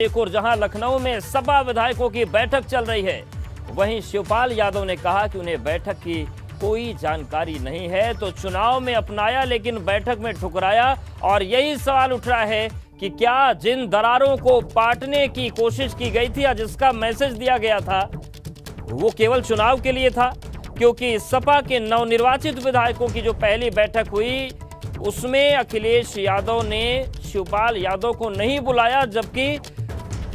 एक और जहां लखनऊ में सपा विधायकों की बैठक चल रही है, वहीं शिवपाल यादव ने कहा कि उन्हें बैठक की कोई जानकारी नहीं है, तो चुनाव में अपनाया लेकिन बैठक में ठुकराया। और यही सवाल उठ रहा है कि क्या जिन दरारों को पाटने की कोशिश की गई थी या जिसका मैसेज दिया गया था वो केवल चुनाव के लिए था, क्योंकि सपा के नवनिर्वाचित विधायकों की जो पहली बैठक हुई उसमें अखिलेश यादव ने शिवपाल यादव को नहीं बुलाया, जबकि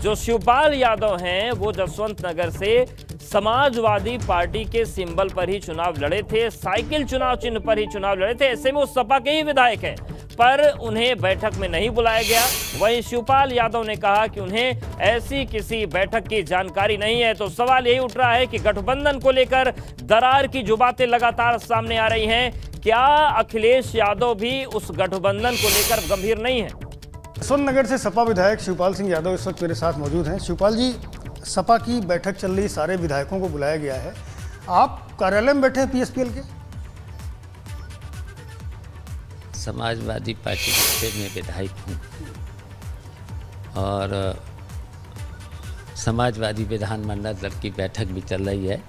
जो शिवपाल यादव हैं वो जसवंत नगर से समाजवादी पार्टी के सिंबल पर ही चुनाव लड़े थे, साइकिल चुनाव चिन्ह पर ही चुनाव लड़े थे। ऐसे में वो सपा के ही विधायक हैं, पर उन्हें बैठक में नहीं बुलाया गया। वहीं शिवपाल यादव ने कहा कि उन्हें ऐसी किसी बैठक की जानकारी नहीं है। तो सवाल यही उठ रहा है कि गठबंधन को लेकर दरार की जो बातें लगातार सामने आ रही हैं, क्या अखिलेश यादव भी उस गठबंधन को लेकर गंभीर नहीं है? जसवंत नगर से सपा विधायक शिवपाल सिंह यादव इस वक्त मेरे साथ मौजूद हैं। शिवपाल जी, सपा की बैठक चल रही, सारे विधायकों को बुलाया गया है, आप कार्यालय में बैठे हैं पीएसपीएल के? समाजवादी पार्टी से मैं विधायक हूँ और समाजवादी विधानमंडल दल की बैठक भी चल रही है,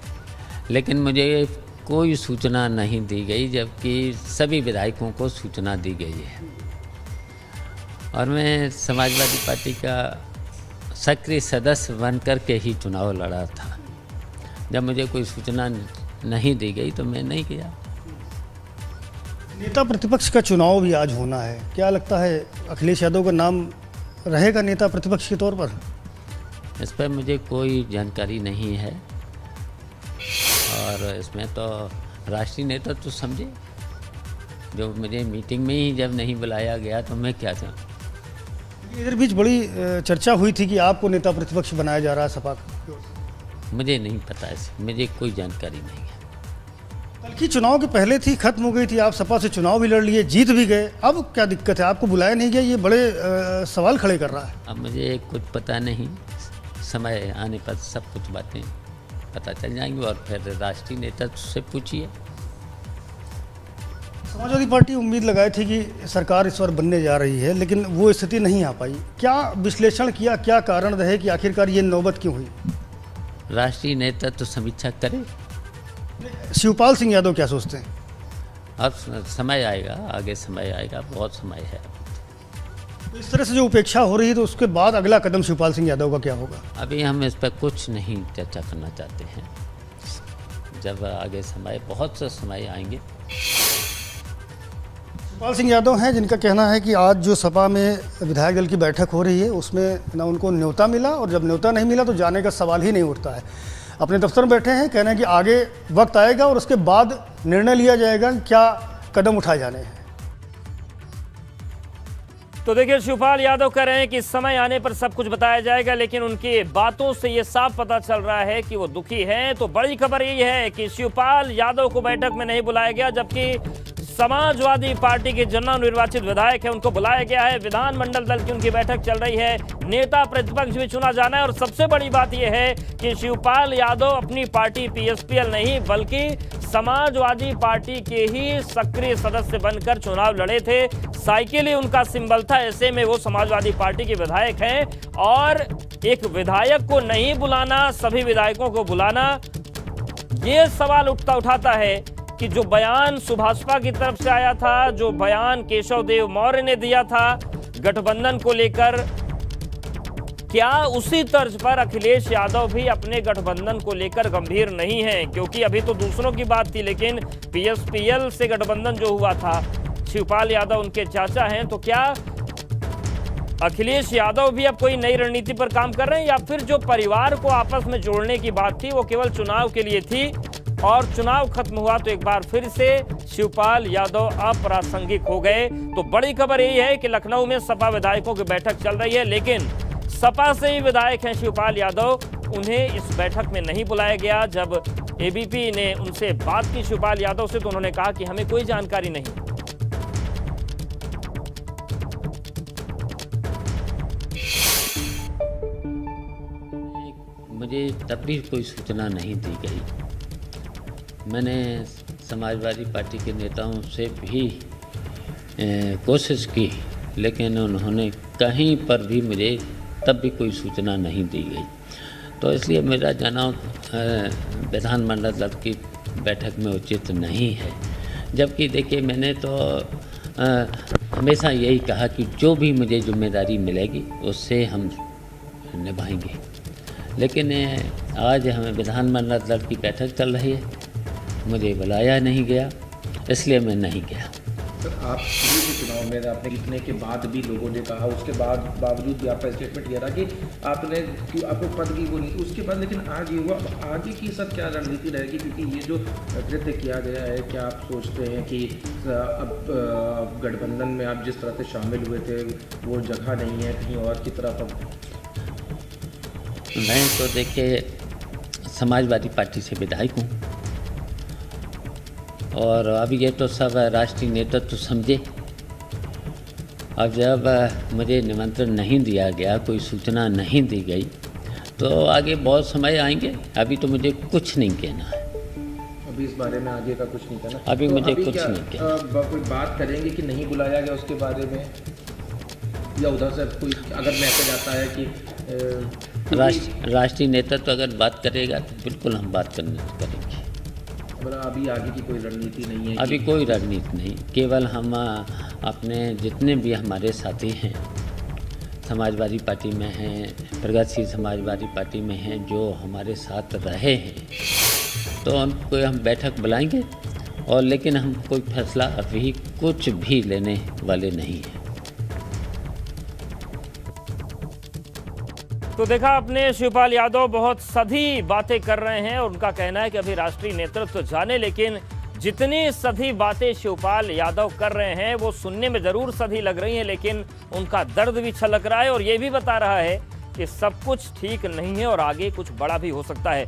लेकिन मुझे कोई सूचना नहीं दी गई, जबकि सभी विधायकों को सूचना दी गई है। और मैं समाजवादी पार्टी का सक्रिय सदस्य बनकर के ही चुनाव लड़ा था। जब मुझे कोई सूचना नहीं दी गई तो मैं नहीं गया। नेता प्रतिपक्ष का चुनाव भी आज होना है, क्या लगता है अखिलेश यादव का नाम रहेगा नेता प्रतिपक्ष के तौर पर? इस पर मुझे कोई जानकारी नहीं है और इसमें तो राष्ट्रीय नेता तो समझे, जो मुझे मीटिंग में ही जब नहीं बुलाया गया तो मैं क्या चाहूँ। इधर बीच बड़ी चर्चा हुई थी कि आपको नेता प्रतिपक्ष बनाया जा रहा है सपा का। मुझे नहीं पता, ऐसे मुझे कोई जानकारी नहीं है। कल की चुनाव के पहले थी, खत्म हो गई थी, आप सपा से चुनाव भी लड़ लिए, जीत भी गए, अब क्या दिक्कत है? आपको बुलाया नहीं गया, ये बड़े सवाल खड़े कर रहा है। अब मुझे कुछ पता नहीं, समय आने पर सब कुछ बातें पता चल जाएंगी और फिर राष्ट्रीय नेता से पूछिए। समाजवादी पार्टी उम्मीद लगाई थी कि सरकार इस बार बनने जा रही है, लेकिन वो स्थिति नहीं आ पाई। क्या विश्लेषण किया, क्या कारण रहे कि आखिरकार ये नौबत क्यों हुई? राष्ट्रीय नेता तो समीक्षा करे। शिवपाल सिंह यादव क्या सोचते हैं? अब समय आएगा, आगे समय आएगा, बहुत समय है। तो इस तरह से जो उपेक्षा हो रही है, तो उसके बाद अगला कदम शिवपाल सिंह यादव का क्या होगा? अभी हम इस पर कुछ नहीं चर्चा करना चाहते हैं। जब आगे समय, बहुत से समय आएंगे। शिवपाल सिंह यादव हैं जिनका कहना है कि आज जो सपा में विधायक दल की बैठक हो रही है उसमें ना उनको न्योता मिला, और जब न्योता नहीं मिला तो जाने का सवाल ही नहीं उठता है। अपने दफ्तर में बैठे हैं, कहना है कि आगे वक्त आएगा और उसके बाद निर्णय लिया जाएगा क्या कदम उठाए जाने हैं। तो देखिए, शिवपाल यादव कह रहे हैं कि समय आने पर सब कुछ बताया जाएगा, लेकिन उनकी बातों से ये साफ पता चल रहा है कि वो दुखी हैं। तो बड़ी खबर यही है कि शिवपाल यादव को बैठक में नहीं बुलाया गया, जबकि समाजवादी पार्टी के जनरल निर्वाचित विधायक है उनको बुलाया गया है। विधानमंडल दल की उनकी बैठक चल रही है, नेता प्रतिपक्ष भी चुना जाना है। और सबसे बड़ी बात यह है कि शिवपाल यादव अपनी पार्टी पीएसपीएल नहीं बल्कि समाजवादी पार्टी के ही सक्रिय सदस्य बनकर चुनाव लड़े थे, साइकिल ही उनका सिंबल था। ऐसे में वो समाजवादी पार्टी के विधायक हैं और एक विधायक को नहीं बुलाना, सभी विधायकों को बुलाना, ये सवाल उठाता है कि जो बयान सुभाषपा की तरफ से आया था, जो बयान केशव देव मौर्य ने दिया था गठबंधन को लेकर, क्या उसी तर्ज पर अखिलेश यादव भी अपने गठबंधन को लेकर गंभीर नहीं हैं? क्योंकि अभी तो दूसरों की बात थी, लेकिन पीएसपीएल से गठबंधन जो हुआ था, शिवपाल यादव उनके चाचा हैं, तो क्या अखिलेश यादव भी अब कोई नई रणनीति पर काम कर रहे हैं, या फिर जो परिवार को आपस में जोड़ने की बात थी वो केवल चुनाव के लिए थी और चुनाव खत्म हुआ तो एक बार फिर से शिवपाल यादव अप्रासंगिक हो गए? तो बड़ी खबर यही है कि लखनऊ में सपा विधायकों की बैठक चल रही है, लेकिन सपा से ही विधायक हैं शिवपाल यादव, उन्हें इस बैठक में नहीं बुलाया गया। जब एबीपी ने उनसे बात की शिवपाल यादव से, तो उन्होंने कहा कि हमें कोई जानकारी नहीं। मुझे तब भी कोई सूचना नहीं दी गई। मैंने समाजवादी पार्टी के नेताओं से भी कोशिश की, लेकिन उन्होंने कहीं पर भी मुझे तब भी कोई सूचना नहीं दी गई। तो इसलिए मेरा जाना विधानमंडल दल की बैठक में उचित नहीं है। जबकि देखिए, मैंने तो हमेशा यही कहा कि जो भी मुझे जिम्मेदारी मिलेगी उससे हम निभाएंगे। लेकिन आज हमें विधानमंडल दल की बैठक चल रही है, मुझे बुलाया नहीं गया, इसलिए मैं नहीं गया। सर, आप भी चुनाव में आपने जीतने के बाद भी लोगों ने कहा, उसके बावजूद भी आपका स्टेटमेंट ये रहा कि आपने आपको पद की वो नहीं, उसके बाद लेकिन आज ये हुआ। आगे की सर क्या रणनीति रहेगी, क्योंकि ये जो कृत्य किया गया है, क्या आप सोचते हैं कि अब गठबंधन में आप जिस तरह से शामिल हुए थे वो जगह नहीं है, कहीं और की तरफ अब? मैं तो देखिए समाजवादी पार्टी से विधायक हूँ, और अब ये तो सब राष्ट्रीय नेतृत्व तो समझे। अब जब मुझे निमंत्रण नहीं दिया गया, कोई सूचना नहीं दी गई, तो आगे बहुत समय आएंगे। अभी तो मुझे कुछ नहीं कहना है। अभी इस बारे में आगे का कुछ नहीं कहना? अभी तो मुझे अभी कुछ क्या, नहीं कहना। कोई बात करेंगे कि नहीं बुलाया गया उसके बारे में, या उधर से कोई अगर मैसेज आता है कि राष्ट्रीय नेतृत्व अगर बात करेगा तो बिल्कुल हम बात करेंगे। अभी आगे की कोई रणनीति नहीं है? अभी कोई रणनीति नहीं, केवल हम अपने जितने भी हमारे साथी हैं, समाजवादी पार्टी में हैं, प्रगतिशील समाजवादी पार्टी में हैं, जो हमारे साथ रहे हैं, तो उनको हम बैठक बुलाएंगे। और लेकिन हम कोई फैसला अभी कुछ भी लेने वाले नहीं हैं। तो देखा आपने, शिवपाल यादव बहुत सधी बातें कर रहे हैं और उनका कहना है कि अभी राष्ट्रीय नेतृत्व जाने, लेकिन जितनी सधी बातें शिवपाल यादव कर रहे हैं वो सुनने में जरूर सधी लग रही हैं, लेकिन उनका दर्द भी छलक रहा है और ये भी बता रहा है कि सब कुछ ठीक नहीं है और आगे कुछ बड़ा भी हो सकता है।